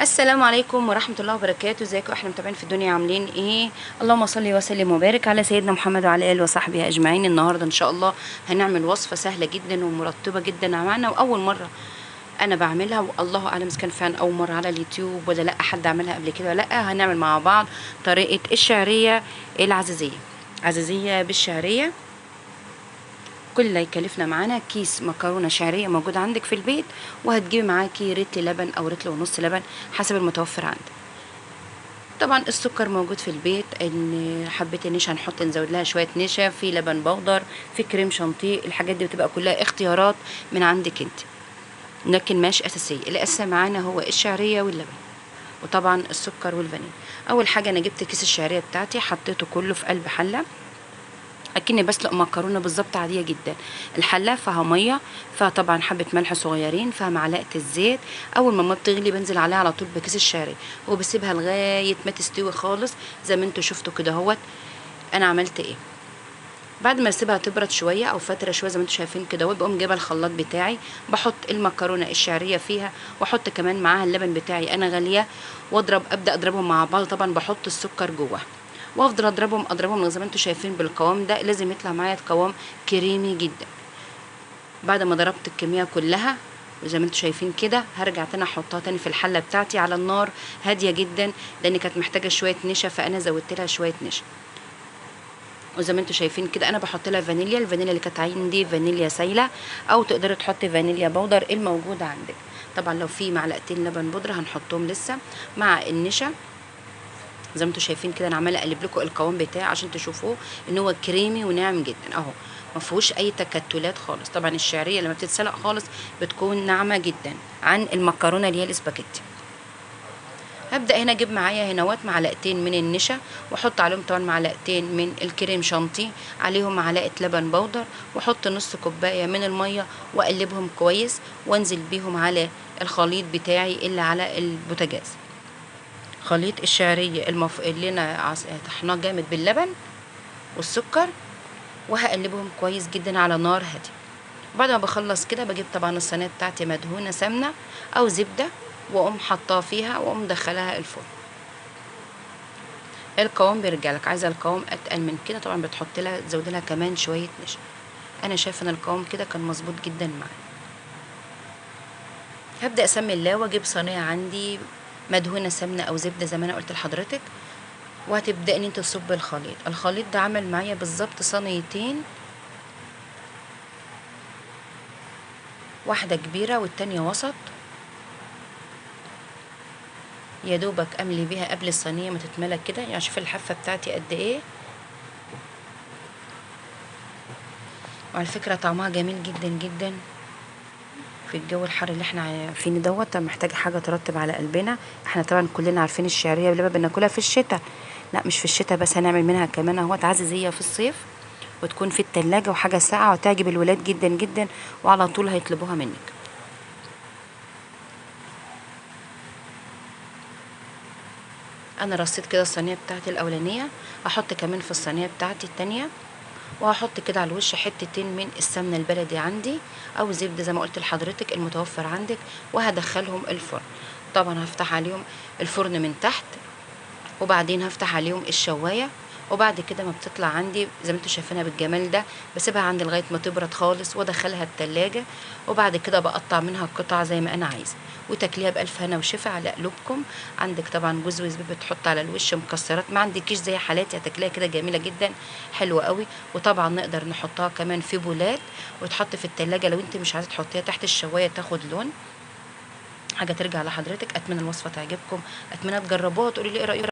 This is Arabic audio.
السلام عليكم ورحمة الله وبركاته. ازيكم احنا متابعين في الدنيا عاملين ايه؟ اللهم صل وسلم وبارك على سيدنا محمد وعلى اله وصحبه اجمعين. النهارده ان شاء الله هنعمل وصفة سهلة جدا ومرطبة جدا معانا، واول مرة انا بعملها، والله اعلم اذا كان فعلا اول مرة على اليوتيوب ولا لا، حد عملها قبل كده ولا لا. هنعمل مع بعض طريقة الشعرية العزيزية، عزيزية بالشعرية. كل اللي هيكلفنا معانا كيس مكرونه شعريه موجود عندك في البيت، وهتجيبي معاكي رتل لبن او رتل ونص لبن حسب المتوفر عندك. طبعا السكر موجود في البيت، ان حبيت النشا هنحط نزود لها شويه نشا، في لبن بودر، في كريم شانتيه. الحاجات دي بتبقى كلها اختيارات من عندك انت، لكن ماشي اساسيه. الاساسي معانا هو الشعريه واللبن، وطبعا السكر والفانيليا. اول حاجه انا جبت كيس الشعريه بتاعتي، حطيته كله في قلب حله اكني بسلق مكرونه بالظبط، عاديه جدا. الحله فيها ميه، فيها طبعا حبه ملح صغيرين، فيها معلقه الزيت. اول ما بتغلي بنزل عليها على طول بكيس الشعريه، وبسيبها لغايه ما تستوي خالص زي ما انتوا شفتوا كده اهوت. انا عملت ايه بعد ما اسيبها تبرد شويه او فتره شويه زي ما انتوا شايفين كده اهوت؟ بقوم جايبه الخلاط بتاعي، بحط المكرونه الشعريه فيها، واحط كمان معاها اللبن بتاعي انا غاليه، واضرب، ابدا اضربهم مع بعض. طبعا بحط السكر جوه، وافضل اضربهم زي ما انتوا شايفين بالقوام ده. لازم يطلع معايا القوام كريمي جدا. بعد ما ضربت الكميه كلها زي ما انتوا شايفين كده، هرجع تاني احطها تاني في الحله بتاعتي على النار هاديه جدا، لان كانت محتاجه شويه نشا، فانا زودت لها شويه نشا. وزي ما انتوا شايفين كده انا بحط لها فانيليا. الفانيليا اللي كانت عندي فانيليا سايله، او تقدري تحطي فانيليا بودر الموجود عندك. طبعا لو في معلقتين لبن بودره هنحطهم لسه مع النشا. زي ما انتوا شايفين كده انا عماله اقلب لكم القوام بتاعي عشان تشوفوه ان هو كريمي وناعم جدا اهو، ما فيهوش اي تكتلات خالص. طبعا الشعريه لما بتتسلق خالص بتكون ناعمه جدا عن المكرونه اللي هي الاسباجيتي. هبدا هنا اجيب معايا هنوات معلقتين من النشا، واحط عليهم طبعا معلقتين من الكريم شانتيه، عليهم معلقه لبن بودر، واحط نص كوبايه من الميه، واقلبهم كويس، وانزل بيهم على الخليط بتاعي اللي على البوتاجاز. خليط الشعريه اللي انا طحناه جامد باللبن والسكر، وهقلبهم كويس جدا على نار هاديه. بعد ما بخلص كده بجيب طبعا الصينيه بتاعتي مدهونه سمنه او زبده، واقوم حطاه فيها، واقوم مدخلاها الفرن. القوام بيرجع لك، عايزه القوام اتقل من كده طبعا بتحط لها تزود لها كمان شويه نشا. انا شايفه ان القوام كده كان مظبوط جدا معايا. هبدا اسمي الله، واجيب صينيه عندي مدهونه سمنه او زبده زي ما انا قلت لحضرتك، وهتبدأ ان انت تصب الخليط ده عمل معايا بالظبط صينيتين، واحدة كبيرة والتانية وسط. يا دوبك املي بيها قبل الصينية ما تتملى كده، يعني شوف الحافة بتاعتي قد ايه. وعلى فكرة طعمها جميل جدا جدا في الجو الحر اللي احنا عارفينه دوت. محتاجة حاجة ترطب على قلبنا. احنا طبعا كلنا عارفين الشعرية واللبن بناكلها في الشتاء، لا مش في الشتاء بس، هنعمل منها كمان اهوت عزيزية في الصيف، وتكون في التلاجة وحاجة ساقعة، وتعجب الولاد جدا جدا، وعلى طول هيطلبوها منك. انا رصيت كده الصينيه بتاعتي الاولانيه، هحط كمان في الصينيه بتاعتي التانية، وهحط كده على الوش حتتين من السمنه البلدي عندي او زبده زي ما قلت لحضرتك المتوفر عندك، وهدخلهم الفرن. طبعا هفتح عليهم الفرن من تحت، وبعدين هفتح عليهم الشوايه. وبعد كده ما بتطلع عندي زي ما انتوا شايفينها بالجمال ده، بسيبها عندي لغايه ما تبرد خالص، وادخلها التلاجة. وبعد كده بقطع منها قطع زي ما انا عايزه، وتاكليها بالف هنا وشفا على قلوبكم. عندك طبعا جوز وزبيب بتحط على الوش مكسرات، ما عندكيش زي حالاتي هتاكليها كده جميله جدا حلوه قوي. وطبعا نقدر نحطها كمان في بولات وتحط في التلاجة لو انت مش عايزه تحطيها تحت الشوايه تاخد لون. حاجه ترجع لحضرتك. اتمنى الوصفه تعجبكم، اتمنى تجربوها وتقولي لي ايه رايكم.